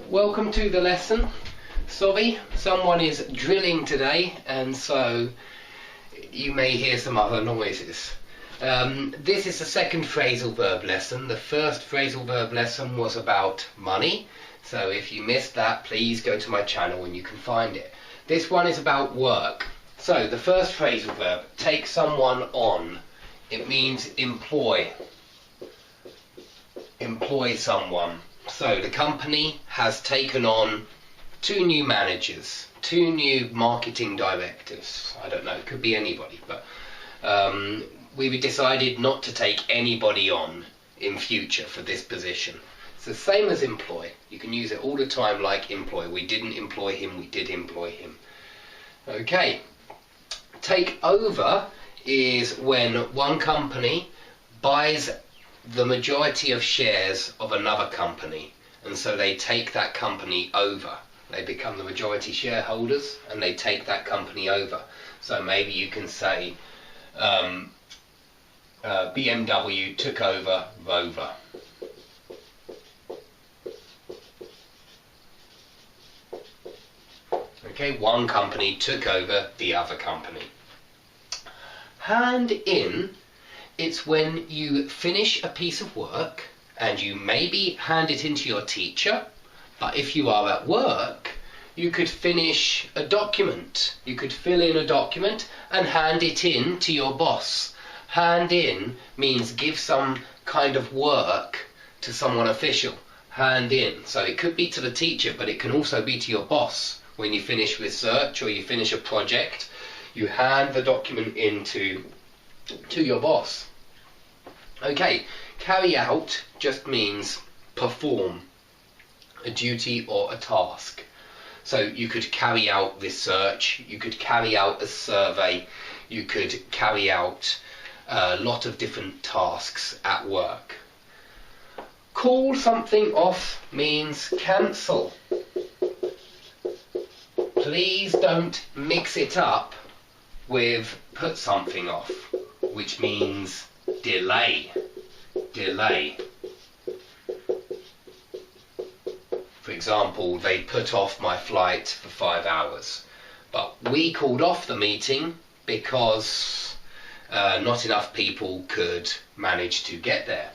welcome to the lesson. Sorry, someone is drilling today, and so you may hear some other noises. This is the second phrasal verb lesson. The first phrasal verb lesson was about money, so if you missed that, please go to my channel and you can find it. This one is about work. So the first phrasal verb, take someone on. It means employ. Employ someone. So the company has taken on 2 new managers, 2 new marketing directors. I don't know, it could be anybody, but we decided not to take anybody on in future for this position. It's the same as employ. You can use it all the time like employ. We didn't employ him, we did employ him. Okay. Take over is when one company buys the majority of shares of another company, and so they take that company over. They become the majority shareholders and they take that company over. So maybe you can say BMW took over Rover. Okay, one company took over the other company. Hand in, it's when you finish a piece of work and you maybe hand it in to your teacher, but if you are at work, you could finish a document. You could fill in a document and hand it in to your boss. Hand in means give some kind of work to someone official. Hand in. So it could be to the teacher, but it can also be to your boss. When you finish research or you finish a project, you hand the document in to your boss. Okay, carry out just means perform a duty or a task. So you could carry out research, you could carry out a survey, you could carry out a lot of different tasks at work. Call something off means cancel. Please don't mix it up with put something off, which means delay. Delay. For example, they put off my flight for 5 hours, but we called off the meeting because not enough people could manage to get there.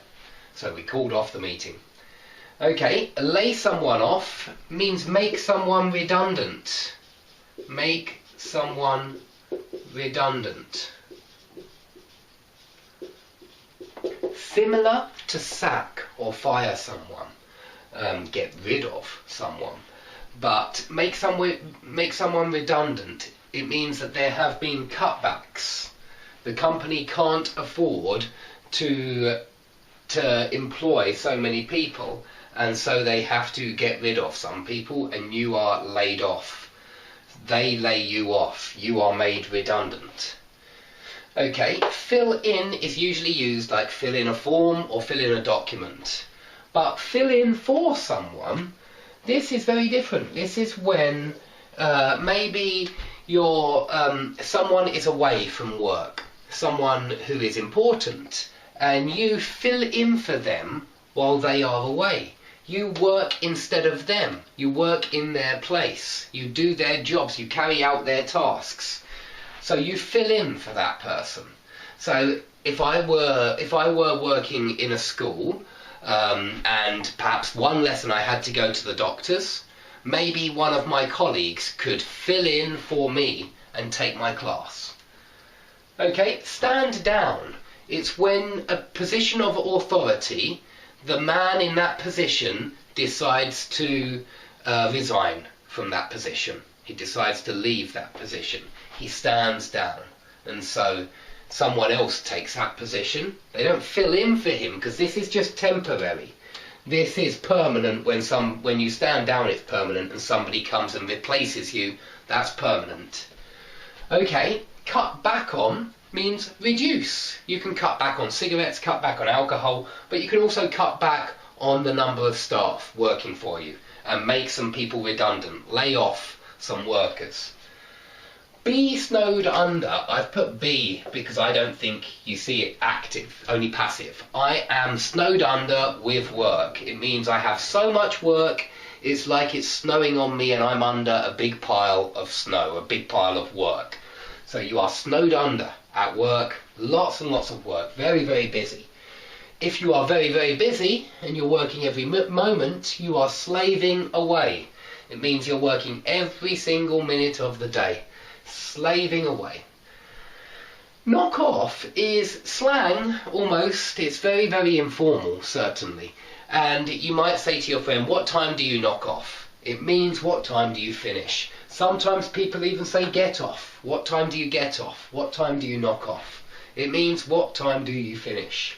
So we called off the meeting. Okay, lay someone off means make someone redundant. Make someone redundant. Similar to sack or fire someone, get rid of someone. But make someone redundant, it means that there have been cutbacks. The company can't afford to employ so many people, and so they have to get rid of some people, and you are laid off. They lay you off. You are made redundant. Okay, fill in is usually used like fill in a form or fill in a document. But fill in for someone, this is very different. This is when maybe someone is away from work, someone who is important, and you fill in for them while they are away. You work instead of them. You work in their place. You do their jobs. You carry out their tasks. So you fill in for that person. So if I were working in a school and perhaps one lesson I had to go to the doctors, maybe one of my colleagues could fill in for me and take my class. Okay, stand down. It's when a position of authority, the man in that position decides to resign from that position. He decides to leave that position. He stands down, and so someone else takes that position. They don't fill in for him because this is just temporary. This is permanent. When you stand down, it's permanent, and somebody comes and replaces you, that's permanent. Okay, cut back on means reduce. You can cut back on cigarettes, cut back on alcohol, but you can also cut back on the number of staff working for you and make some people redundant, lay off some workers. Be snowed under. I've put be because I don't think you see it active, only passive. I am snowed under with work. It means I have so much work It's like it's snowing on me and I'm under a big pile of snow, a big pile of work. So you are snowed under at work, lots and lots of work, very, very busy. If you are very, very busy and you're working every moment, you are slaving away. It means you're working every single minute of the day, slaving away. Knock off is slang, almost. It's very, very informal, certainly. And you might say to your friend, what time do you knock off? It means what time do you finish? Sometimes people even say get off. What time do you get off? What time do you knock off? It means what time do you finish?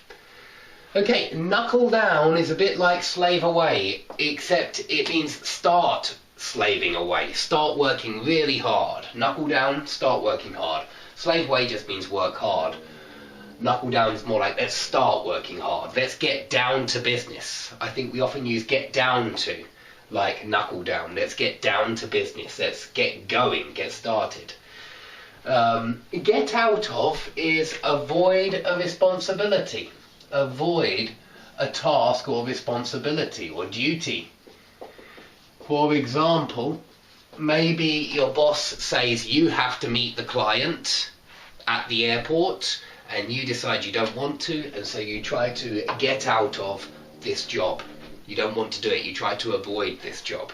Okay, knuckle down is a bit like slave away, except it means start slaving away. Start working really hard. Knuckle down, start working hard. Slave away just means work hard. Knuckle down is more like let's start working hard. Let's get down to business. I think we often use get down to, like knuckle down. Let's get down to business. Let's get going, get started. Get out of is avoid a responsibility. Avoid a task or responsibility or duty. For example, maybe your boss says you have to meet the client at the airport and you decide you don't want to, and so you try to get out of this job. You don't want to do it, you try to avoid this job.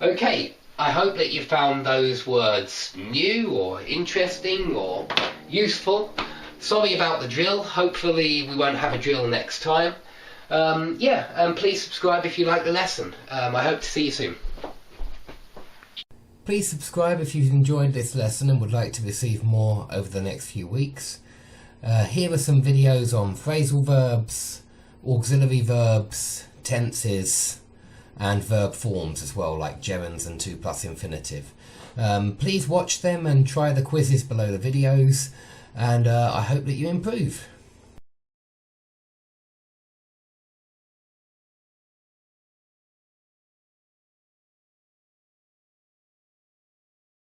Okay, I hope that you found those words new or interesting or useful. Sorry about the drill, hopefully we won't have a drill next time. And please subscribe if you like the lesson. I hope to see you soon. Please subscribe if you've enjoyed this lesson and would like to receive more over the next few weeks. Here are some videos on phrasal verbs, auxiliary verbs, tenses, and verb forms as well, like gerunds and 2+ infinitive. Please watch them and try the quizzes below the videos, and I hope that you improve.